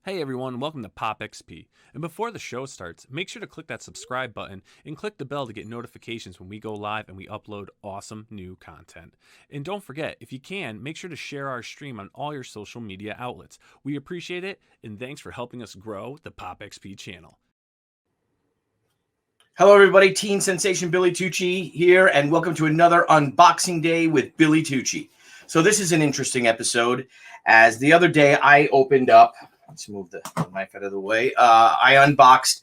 Hey everyone, welcome to POPXP. And before the show starts, make sure to click that subscribe button and click the bell to get notifications when we go live and we upload awesome new content. And don't forget, if you can, make sure to share our stream on all your social media outlets. We appreciate it, and thanks for helping us grow the POPXP channel. Hello everybody, teen sensation Billy Tucci here, and welcome to another unboxing day with Billy Tucci. So this is an interesting episode, as the other day I opened up, let's move the knife out of the way, I unboxed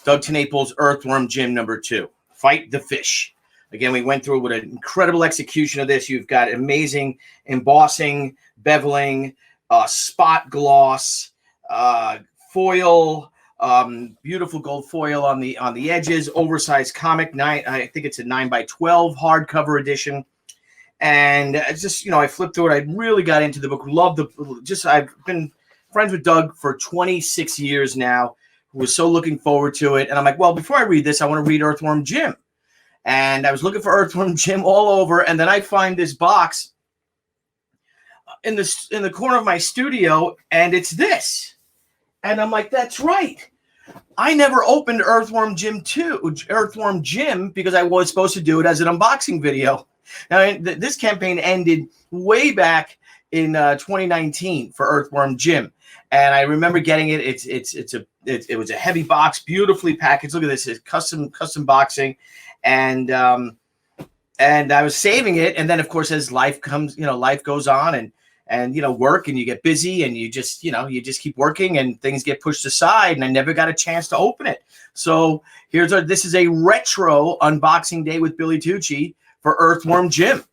Doug TenNapel's Earthworm Jim #2, Fight the Fish. Again, we went through with an incredible execution of this. You've got amazing embossing, beveling, spot gloss, foil, beautiful gold foil on the edges, oversized comic. I think it's a 9x12 hardcover edition. And it's just, I flipped through it. I really got into the book. I've been friends with Doug for 26 years now. Was so looking forward to it. And I'm like, well, before I read this, I want to read Earthworm Jim. And I was looking for Earthworm Jim all over. And then I find this box in the corner of my studio, and it's this. And I'm like, that's right. I never opened Earthworm Jim because I was supposed to do it as an unboxing video. Now, this campaign ended way back in 2019 for Earthworm Jim, and I remember getting it. It was a heavy box, beautifully packaged. Look at this, it's custom boxing, and I was saving it. And then, of course, as life goes on, and work, and you get busy, and you just keep working, and things get pushed aside, and I never got a chance to open it. So this is a retro unboxing day with Billy Tucci for Earthworm Jim.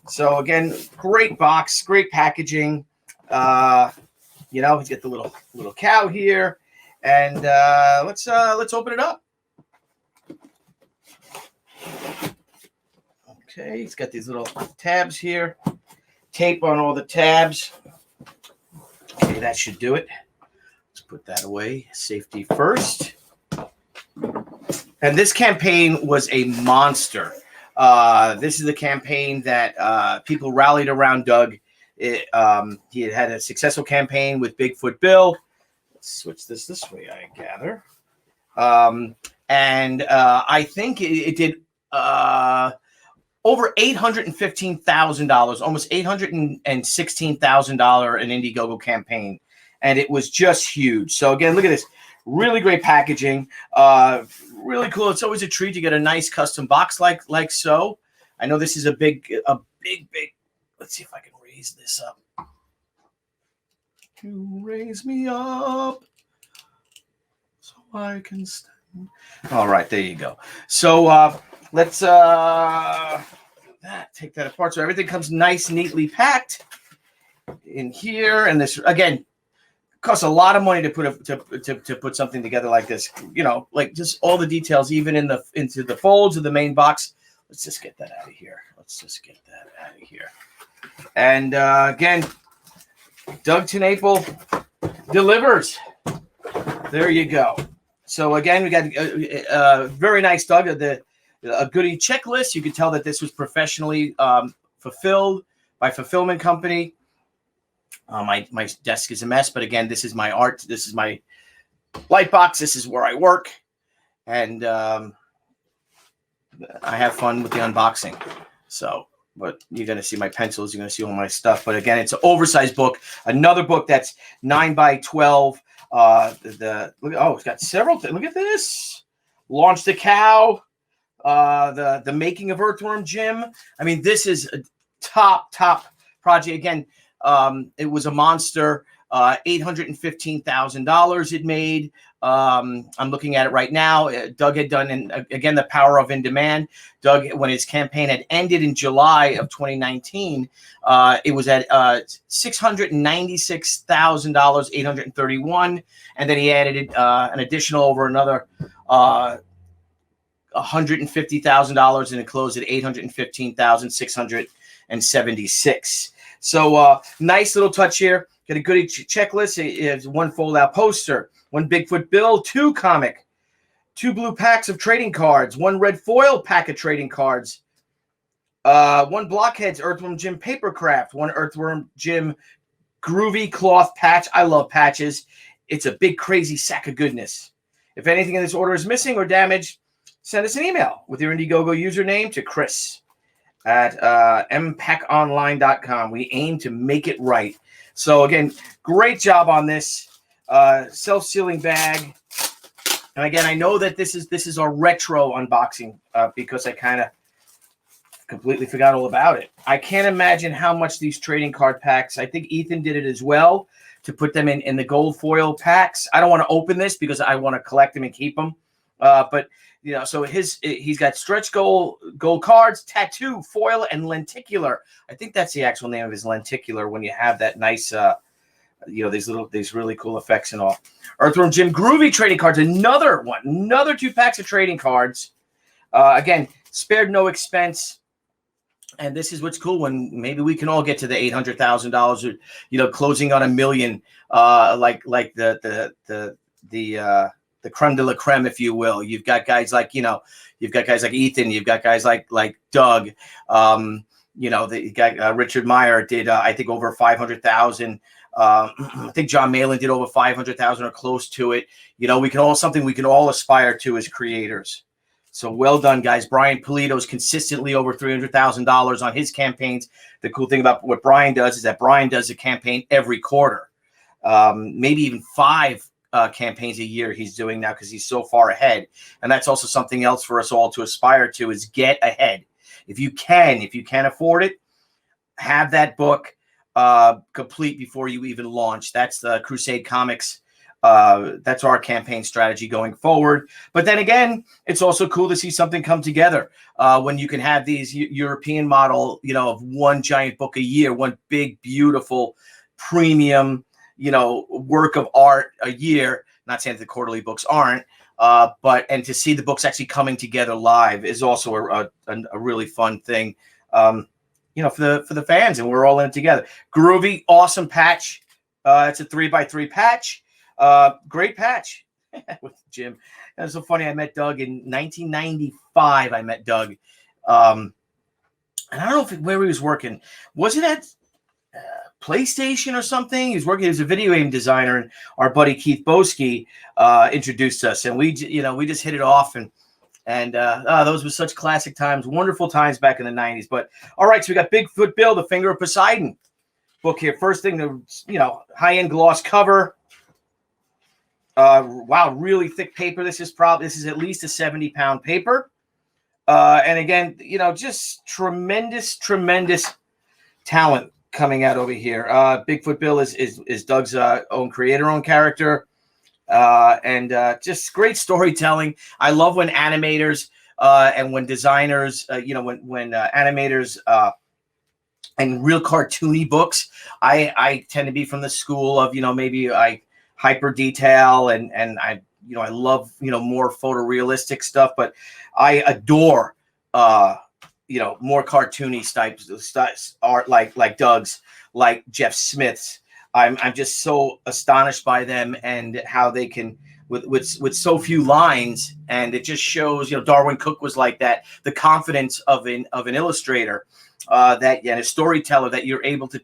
So again, great box, great packaging. He's got the little cow here, and let's open it up. Okay, he's got these little tabs here. Tape on all the tabs. Okay, that should do it. Let's put that away. Safety first. And this campaign was a monster. This is the campaign that people rallied around Doug. He had a successful campaign with Bigfoot Bill. Let's switch this way, I gather. I think it did over $815,000, almost $816,000 an Indiegogo campaign, and it was just huge. So again, look at this, really great packaging, really cool. It's always a treat to get a nice custom box like so. I know this is a big. Let's see if I can raise this up. You raise me up so I can stand. All right, there you go. So let's take that apart. So everything comes nice, neatly packed in here. And this, again, costs a lot of money to put something together like this. Like just all the details, even into the folds of the main box. Let's just get that out of here. And again, Doug TenNapel delivers. There you go. So again, we got a very nice Doug. A goodie checklist. You could tell that this was professionally fulfilled by fulfillment company. My desk is a mess, but again, this is my art. This is my light box. This is where I work, and I have fun with the unboxing. So, but you're going to see my pencils. You're going to see all my stuff. But again, it's an oversized book. Another book that's 9x12. It's got several. Look at this. Launch the Cow. The making of Earthworm Jim. I mean, this is a top project. Again, it was a monster. $815,000 it made. I'm looking at it right now. Doug had done, and again, the power of in demand. Doug, when his campaign had ended in July of 2019, it was at $696,000, 831, and then he added an additional over another $150,000, and it closed at $815,676. So nice little touch here. Got a goodie checklist. It's one fold-out poster, one Bigfoot Bill, 2 comic, 2 blue packs of trading cards, 1 red foil pack of trading cards, 1 Blockheads Earthworm Jim papercraft, 1 Earthworm Jim groovy cloth patch. I love patches. It's a big, crazy sack of goodness. If anything in this order is missing or damaged, send us an email with your Indiegogo username to Chris at mpaconline.com. We aim to make it right. So again, great job on this self-sealing bag. And again, I know that this is our retro unboxing because I kind of completely forgot all about it. I can't imagine how much these trading card packs, I think Ethan did it as well, to put them in the gold foil packs. I don't want to open this because I want to collect them and keep them. But you know, so he's got stretch gold cards, tattoo, foil, and lenticular. I think that's the actual name of his lenticular when you have that nice you know, these really cool effects and all. Earthworm Jim groovy trading cards, another 2 packs of trading cards. Again, spared no expense. And this is what's cool when maybe we can all get to the $800,000 or, you know, closing on $1 million, like the creme de la creme, if you will. You've got guys like, you know, you've got guys like Ethan, you've got guys like Doug, you know, the guy Richard Meyer did, I think, over 500,000. I think John Malin did over 500,000 or close to it. You know, we can all aspire to as creators. So well done, guys. Brian Polito's consistently over $300,000 on his campaigns. The cool thing about what Brian does is that Brian does a campaign every quarter, maybe even 5 campaigns a year he's doing now because he's so far ahead. And that's also something else for us all to aspire to, is get ahead. If you can afford it, have that book complete before you even launch. That's the Crusade Comics. That's our campaign strategy going forward. But then again, it's also cool to see something come together when you can have these European model, you know, of one giant book a year, one big, beautiful, premium, you know, work of art a year. Not saying that the quarterly books aren't, and to see the books actually coming together live is also a really fun thing. You know, for the fans, and we're all in it together. Groovy, awesome patch. It's a 3x3 patch. Great patch with Jim. It was so funny. I met Doug in 1995. I met Doug, and I don't know where he was working. Was it at PlayStation or something? He was working as a video game designer, and our buddy Keith Boski introduced us, and we just hit it off, and those were such classic times, wonderful times back in the 90s. But all right, so we got Bigfoot Bill, the Finger of Poseidon book here. First thing, high-end gloss cover. Wow, really thick paper. This is at least a 70-pound paper. And again, you know, just tremendous talent coming out over here. Bigfoot Bill is Doug's own character. And just great storytelling. I love when animators and when designers, when animators and real cartoony books. I tend to be from the school of, maybe I hyper detail and I love, more photorealistic stuff, but I adore, more cartoony types art like Doug's, like Jeff Smith's. I'm just so astonished by them and how they can, with so few lines, and it just shows. Darwin Cook was like that. The confidence of an illustrator, and a storyteller, that you're able to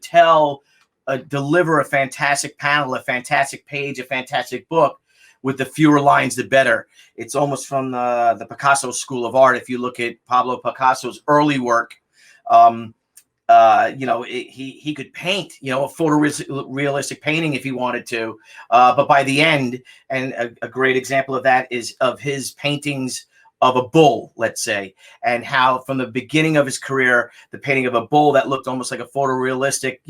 deliver a fantastic panel, a fantastic page, a fantastic book with the fewer lines, the better. It's almost from the Picasso school of art. If you look at Pablo Picasso's early work. He could paint, a photorealistic painting if he wanted to. But by the end, and a great example of that is of his paintings of a bull, let's say, and how from the beginning of his career, the painting of a bull that looked almost like a photorealistic,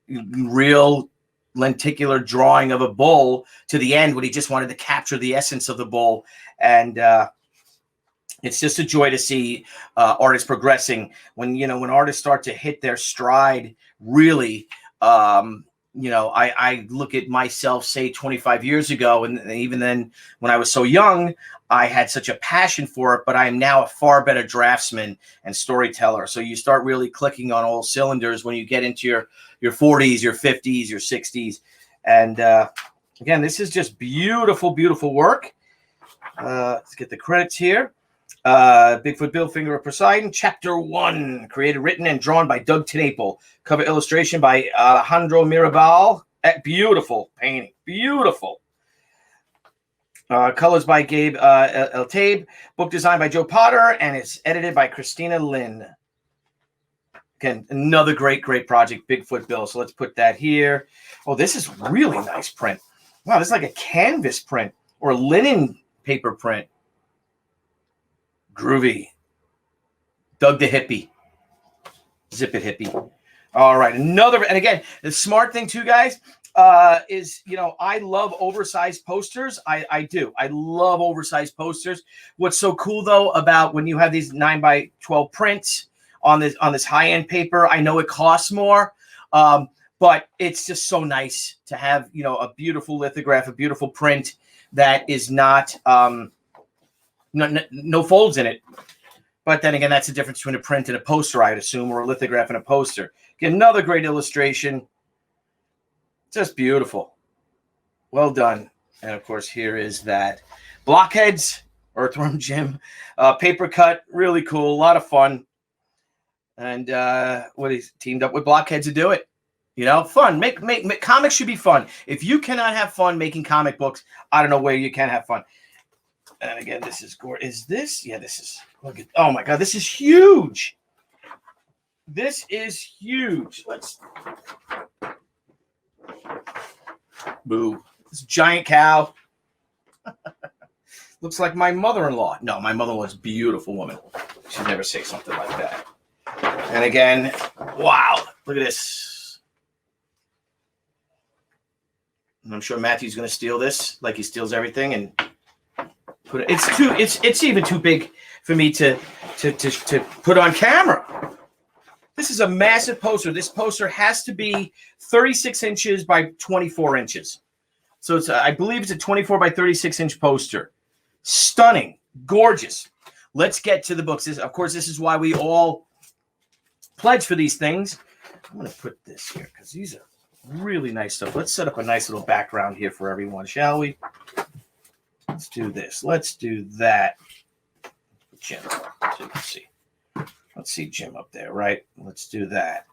real lenticular drawing of a bull, to the end when he just wanted to capture the essence of the bull. And, it's just a joy to see artists progressing. When artists start to hit their stride, really, I look at myself, say 25 years ago, and even then when I was so young, I had such a passion for it, but I am now a far better draftsman and storyteller. So you start really clicking on all cylinders when you get into your 40s, your 50s, your 60s. And again, this is just beautiful, beautiful work. Let's get the credits here. Bigfoot Bill, Finger of Poseidon, Chapter 1, created, written, and drawn by Doug TenNapel. Cover illustration by Alejandro Mirabal. Beautiful painting. Beautiful. Colors by Gabe El Tabe. Book designed by Joe Potter, and it's edited by Christina Lynn. Again, another great project, Bigfoot Bill. So let's put that here. Oh, this is really nice print. Wow, this is like a canvas print or linen paper print. Groovy. Doug the Hippie. Zip it, hippie. All right, another, and again, the smart thing too, guys, is, you know, I love oversized posters. I do. I love oversized posters. What's so cool though about when you have these 9x12 prints on this high-end paper, I know it costs more, but it's just so nice to have, you know, a beautiful lithograph, a beautiful print that is not no folds in it. But then again, that's the difference between a print and a poster, I'd assume, or a lithograph and a poster. Again, another great illustration. Just beautiful. Well done. And of course, here is that Blockheads, Earthworm Jim, paper cut. Really cool. A lot of fun. And what he's teamed up with Blockheads to do it. You know, fun. Make comics should be fun. If you cannot have fun making comic books, I don't know where you can have fun. And again, this is gorgeous. Is this? Yeah, this is. Look at. Oh my God, this is huge. This is huge. Let's. Boo. This giant cow. Looks like my mother-in-law. No, my mother-in-law is a beautiful woman. She'd never say something like that. And again, wow, look at this. And I'm sure Matthew's going to steal this, like he steals everything, and put it. It's even too big for me to put on camera. This is a massive poster. This poster has to be 36 inches by 24 inches. So it's I believe it's a 24 by 36 inch poster. Stunning, gorgeous. Let's get to the books. Of course, this is why we all pledge for these things. I'm going to put this here because these are really nice stuff. Let's set up a nice little background here for everyone, shall we? Let's do this. Let's do that. Jim, so you can see. Let's see Jim up there, right? Let's do that.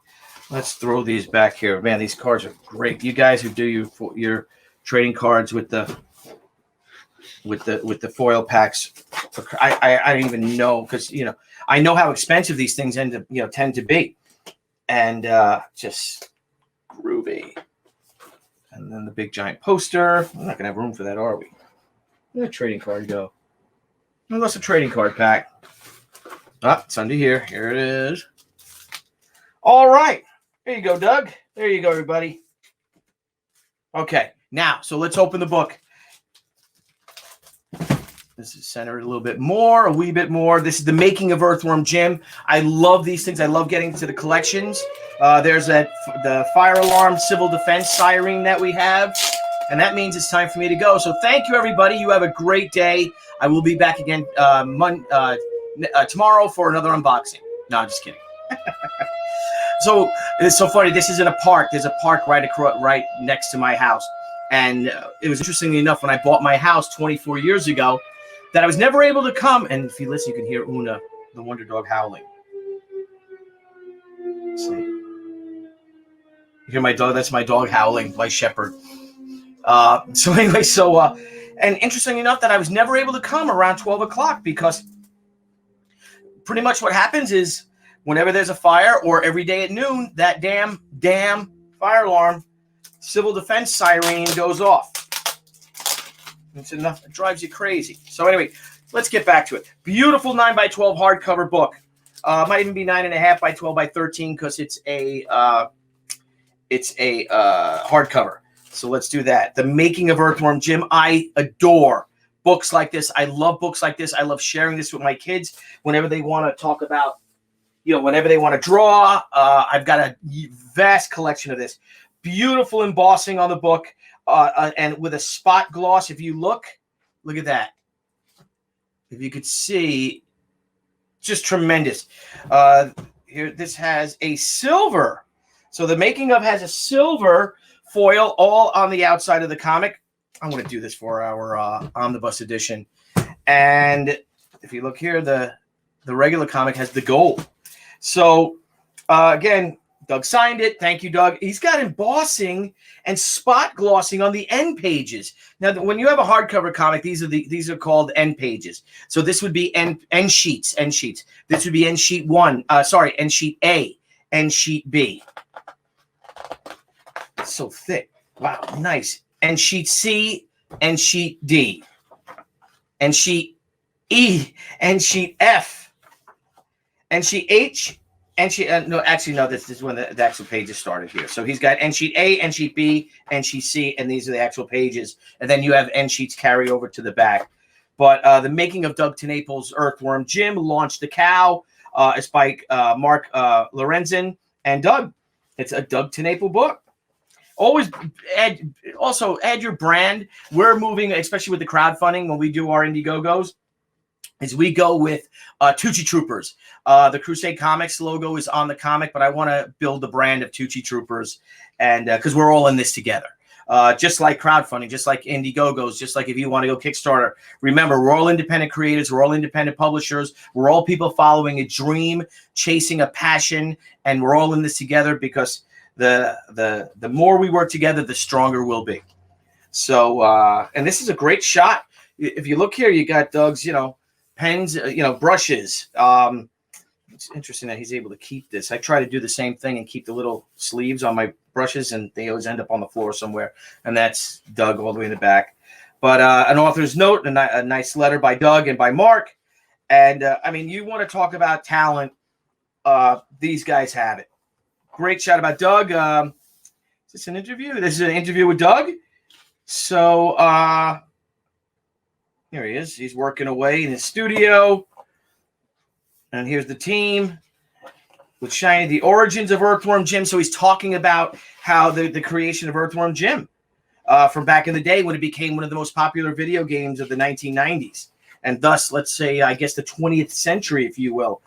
Let's throw these back here. Man, these cards are great. You guys who do your trading cards with the foil packs, I don't even know, because you know I know how expensive these things tend to be, and just groovy. And then the big giant poster. We're not gonna have room for that, are we? Where'd that trading card go? Unless a trading card pack. Ah, it's under here. Here it is. All right. There you go, Doug. There you go, everybody. Okay. Now, so let's open the book. This is centered a little bit more, a wee bit more. This is the making of Earthworm Jim. I love these things. I love getting to the collections. There's the fire alarm civil defense siren that we have. And that means it's time for me to go. So thank you, everybody. You have a great day. I will be back again tomorrow for another unboxing. No, I'm just kidding. So it's so funny. This is in a park. There's a park right next to my house. And it was interesting enough when I bought my house 24 years ago that I was never able to come. And if you listen, you can hear Una, the wonder dog, howling. Let's see. You hear my dog? That's my dog howling, my shepherd. So anyway, and interesting enough that I was never able to come around 12 o'clock because pretty much what happens is whenever there's a fire or every day at noon, that damn fire alarm civil defense siren goes off. It's enough. It drives you crazy. So anyway, let's get back to it. Beautiful 9x12 hardcover book. Might even be 9.5 by 12 by 13 because it's a hardcover. So let's do that. The Making of Earthworm Jim. I adore books like this. I love books like this. I love sharing this with my kids whenever they want to talk about, whenever they want to draw. I've got a vast collection of this. Beautiful embossing on the book, and with a spot gloss. If you look at that. If you could see, just tremendous. Here, this has a silver. So the Making of has a silver foil all on the outside of the comic. I'm going to do this for our omnibus edition. And if you look here, the regular comic has the gold. So again, Doug signed it. Thank you, Doug. He's got embossing and spot glossing on the end pages. Now, when you have a hardcover comic, these are called end pages. So this would be end sheets. This would be end sheet 1. End sheet A, end sheet B. It's so thick. Wow, nice. End sheet C, end sheet D, end sheet E, end sheet F, end sheet H. This is when the actual pages started here. So he's got end sheet A, end sheet B, end sheet C, and these are the actual pages. And then you have end sheets carry over to the back. But the making of Doug TenNapel's Earthworm Jim, Launch the Cow. It's by Mark Lorenzen and Doug. It's a Doug TenNapel book. Always add your brand. We're moving, especially with the crowdfunding when we do our Indiegogos, is we go with Tucci Troopers. The Crusade Comics logo is on the comic, but I want to build the brand of Tucci Troopers, and because we're all in this together. Just like crowdfunding, just like Indiegogos, just like if you want to go Kickstarter. Remember, we're all independent creators, we're all independent publishers, we're all people following a dream, chasing a passion, and we're all in this together because the more we work together, the stronger we'll be. So, and this is a great shot. If you look here, you got Doug's, pens, brushes. It's interesting that he's able to keep this. I try to do the same thing and keep the little sleeves on my brushes, and they always end up on the floor somewhere. And that's Doug all the way in the back. But an author's note, a nice letter by Doug and by Mark. And, you want to talk about talent. These guys have it. Great shot about Doug. Is this an interview? This is an interview with Doug. So, here he is. He's working away in his studio. And here's the team with Shiny, the origins of Earthworm Jim. So he's talking about how the creation of Earthworm Jim from back in the day when it became one of the most popular video games of the 1990s. And thus, let's say, I guess, the 20th century, if you will.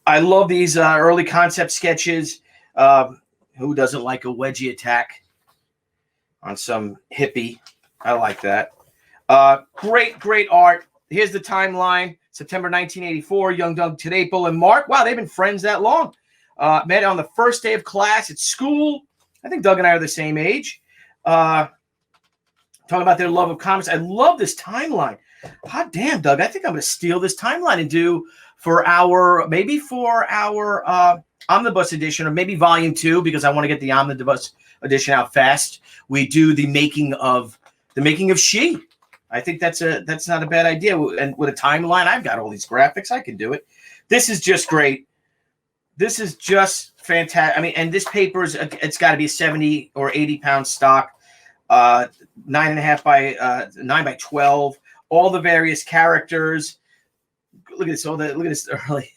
I love these early concept sketches. Who doesn't like a wedgie attack on some hippie? I like that. Great art. Here's the timeline. September 1984, young Doug TenNapel and Mark. Wow, they've been friends that long. Met on the first day of class at school. I think Doug and I are the same age. Talking about their love of comics. I love this timeline. Hot damn, Doug. I think I'm going to steal this timeline and do for our omnibus edition, or maybe volume 2, because I want to get the omnibus edition out fast. We do the making of She. I think that's not a bad idea. And with a timeline, I've got all these graphics. I can do it. This is just great. This is just fantastic. And this paper it's got to be a 70 or 80 pound stock, 9.5 by 9 by 12. All the various characters. Look at this. Look at this early.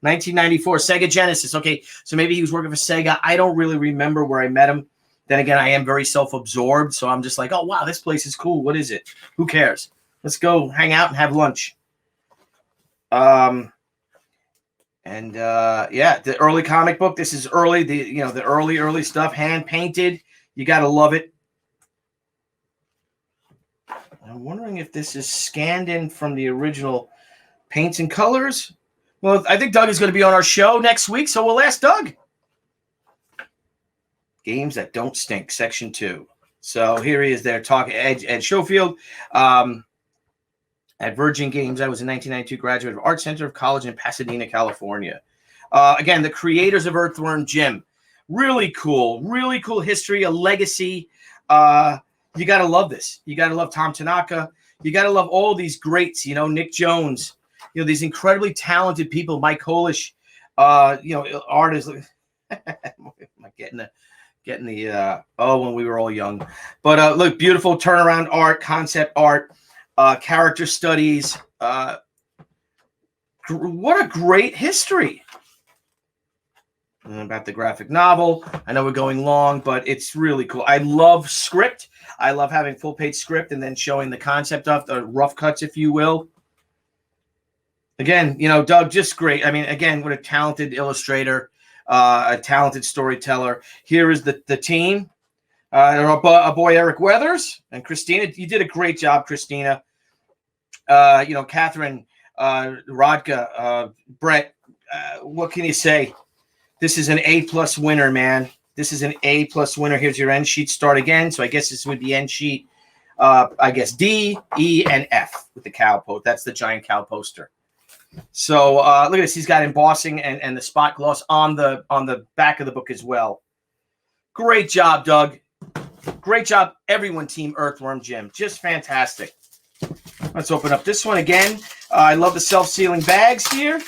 1994 Sega Genesis. Okay, so maybe he was working for Sega. I don't really remember where I met him. Then again, I am very self-absorbed, so I'm just like, oh, wow, this place is cool. What is it? Who cares? Let's go hang out and have lunch. The early comic book. This is early, the early stuff, hand-painted. You got to love it. I'm wondering if this is scanned in from the original paints and colors. Well, I think Doug is going to be on our show next week, so we'll ask Doug. Games that don't stink, section 2. So here he is there talking, Ed Schofield. At Virgin Games, I was a 1992 graduate of Art Center of College in Pasadena, California. Again, the creators of Earthworm Jim. Really cool history, a legacy. You got to love this. You got to love Tom Tanaka. You got to love all these greats, Nick Jones, these incredibly talented people, Mike Kolish, artists. Am I getting the when we were all young. But look, beautiful turnaround art, concept art, character studies. What a great history. And about the graphic novel. I know we're going long, but it's really cool. I love script. I love having full page script and then showing the concept of the rough cuts, if you will. Again, Doug, just great. Again, what a talented illustrator. A talented storyteller. Here is the team. Our boy Eric Weathers and Christina. You did a great job, Christina. Catherine, Rodka, Brett. What can you say? This is an A+ winner, man. This is an A+ winner. Here's your end sheet. Start again. So I guess this would be end sheet. I guess D, E, and F with the cow post. That's the giant cow poster. So look at this. He's got embossing and the spot gloss on the back of the book as well. Great job, Doug. Great job, everyone, Team Earthworm Jim. Just fantastic. Let's open up this one again. I love the self-sealing bags here.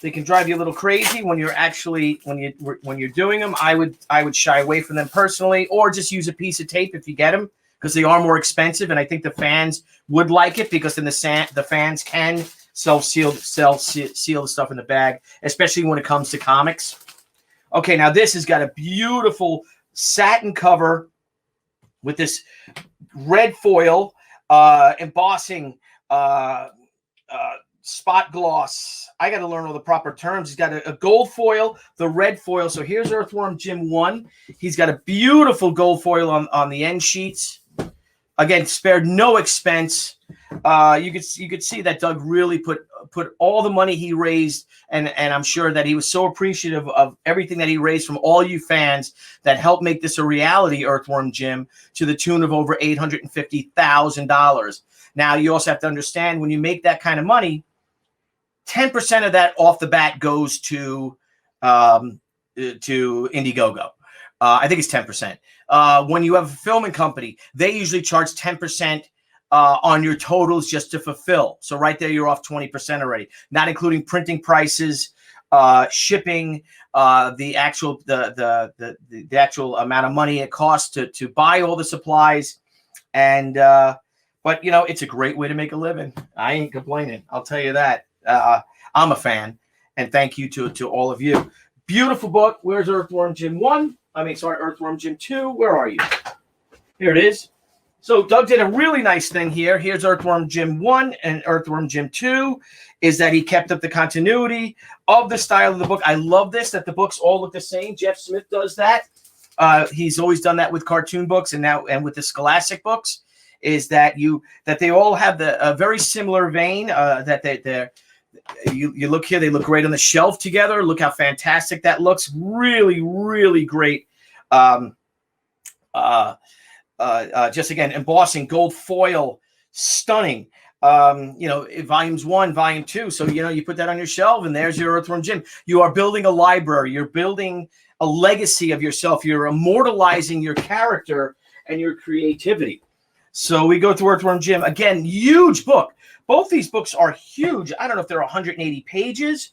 They can drive you a little crazy when you're actually when you're doing them. I would shy away from them personally, or just use a piece of tape if you get them, because they are more expensive, and I think the fans would like it because then the fans can self-seal the stuff in the bag, especially when it comes to comics. Okay, now this has got a beautiful satin cover with this red foil embossing spot gloss. I got to learn all the proper terms. He's got a gold foil, the red foil. So here's Earthworm Jim 1. He's got a beautiful gold foil on the end sheets. Again, spared no expense. You could see that Doug really put all the money he raised, and I'm sure that he was so appreciative of everything that he raised from all you fans that helped make this a reality, Earthworm Jim, to the tune of over $850,000. Now, you also have to understand, when you make that kind of money, 10% of that off the bat goes to Indiegogo. I think it's 10%. When you have a filming company, they usually charge 10% on your totals just to fulfill. So right there, you're off 20% already, not including printing prices, shipping, the actual amount of money it costs to buy all the supplies. And but it's a great way to make a living. I ain't complaining. I'll tell you that. I'm a fan, and thank you to all of you. Beautiful book. Where's Earthworm Jim 1? Earthworm Jim 2. Where are you? Here it is. So Doug did a really nice thing here. Here's Earthworm Jim 1 and Earthworm Jim 2, is that he kept up the continuity of the style of the book. I love this, that the books all look the same. Jeff Smith does that. He's always done that with cartoon books, and with the Scholastic books, is that they all have a very similar vein, you look here, they look great on the shelf together. Look how fantastic that looks. Really, really great. Just again, embossing, gold foil, stunning. Volumes 1, volume 2. So, you put that on your shelf, and there's your Earthworm Jim. You are building a library. You're building a legacy of yourself. You're immortalizing your character and your creativity. So we go to Earthworm Jim. Again, huge book. Both these books are huge. I don't know if they're 180 pages,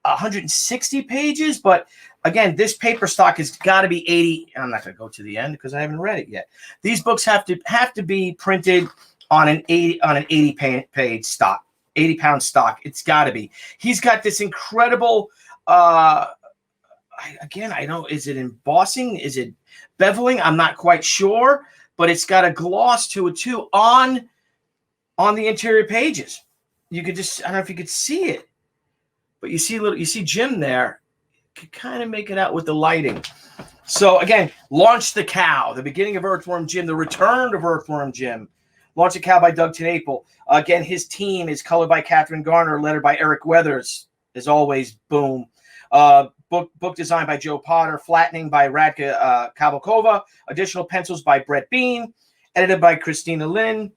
160 pages, but again, this paper stock has got to be 80. I'm not going to go to the end because I haven't read it yet. These books have to be printed on an 80 page stock, 80 pound stock. It's got to be. He's got this incredible. I know. Is it embossing? Is it beveling? I'm not quite sure, but it's got a gloss to it too on the interior pages. You could just, I don't know if you could see it, but you see Jim there. You could kind of make it out with the lighting. So again, Launch the Cow, the beginning of Earthworm Jim, the return of Earthworm Jim. Launch the Cow by Doug TenNapel. Again, his team is colored by Catherine Garner, lettered by Eric Weathers, as always. Boom. Book design by Joe Potter, flattening by Radka Kabalkova, additional pencils by Brett Bean, edited by Christina Lynn.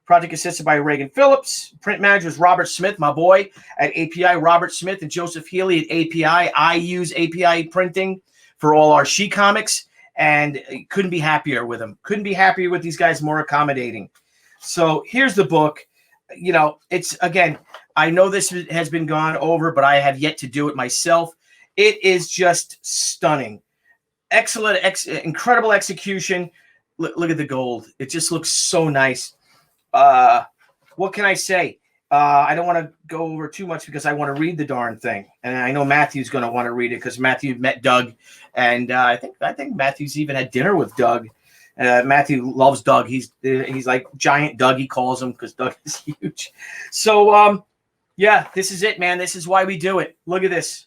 Project assisted by Reagan Phillips. Print manager was Robert Smith, my boy at API. Robert Smith and Joseph Healy at API. I use API printing for all our sheet comics, and couldn't be happier with them. Couldn't be happier with these guys, more accommodating. So here's the book. It's, again, I know this has been gone over, but I have yet to do it myself. It is just stunning. Excellent, incredible execution. Look at the gold. It just looks so nice. What can I say? I don't want to go over too much because I want to read the darn thing, and I know Matthew's going to want to read it because Matthew met Doug, and I think Matthew's even had dinner with Doug. Matthew loves Doug. He's like Giant Doug, he calls him, because Doug is huge. So yeah, this is it, man. This is why we do it. Look at this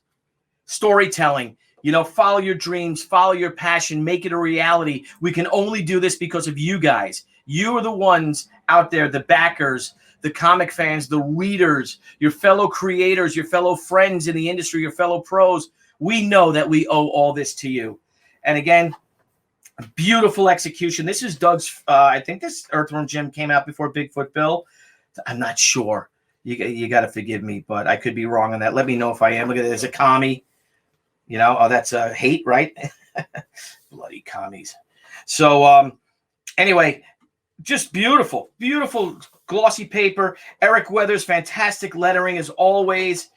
storytelling. Follow your dreams, follow your passion, make it a reality. We can only do this because of you guys. You are the ones out there, the backers, the comic fans, the readers, your fellow creators, your fellow friends in the industry, your fellow pros, we know that we owe all this to you. And again, beautiful execution. This is Doug's, I think this Earthworm Jim came out before Bigfoot Bill. I'm not sure. You got to forgive me, but I could be wrong on that. Let me know if I am. Look at it. There's a commie. You know, oh, that's hate, right? Bloody commies. So anyway, just beautiful, beautiful glossy paper. Eric Weathers, fantastic lettering as always.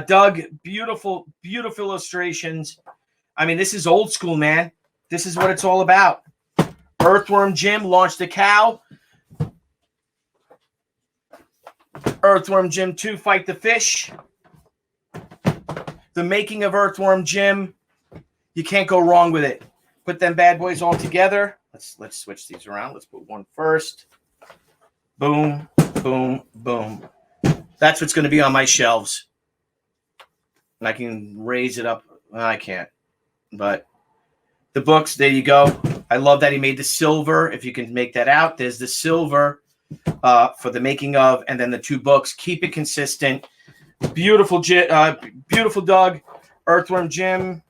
Doug, beautiful, beautiful illustrations. I mean, this is old school, man. This is what it's all about. Earthworm Jim launched a cow. Earthworm Jim 2, Fight the Fish. The making of Earthworm Jim. You can't go wrong with it. Put them bad boys all together. Let's switch these around. Let's put one first. Boom, boom, boom. That's what's going to be on my shelves. And I can raise it up. Well, I can't. But the books, there you go. I love that he made the silver. If you can make that out, there's the silver for the making of, and then the 2 books. Keep it consistent. Beautiful, beautiful Doug. Earthworm Jim.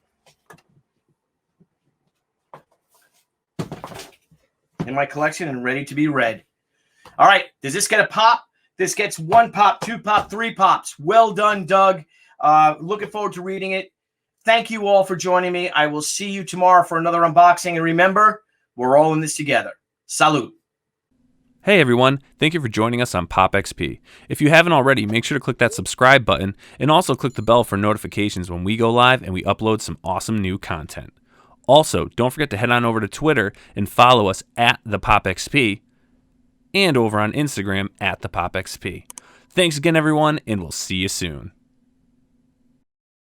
In my collection and ready to be read. All right. Does this get a pop? This gets 1 pop, 2 pop, 3 pops. Well done, Doug. Looking forward to reading it. Thank you all for joining me. I will see you tomorrow for another unboxing. And remember, we're all in this together. Salute. Hey everyone, thank you for joining us on POPXP. If you haven't already, make sure to click that subscribe button and also click the bell for notifications when we go live and we upload some awesome new content. Also, don't forget to head on over to Twitter and follow us at the POPXP and over on Instagram at the POPXP. Thanks again everyone, and we'll see you soon.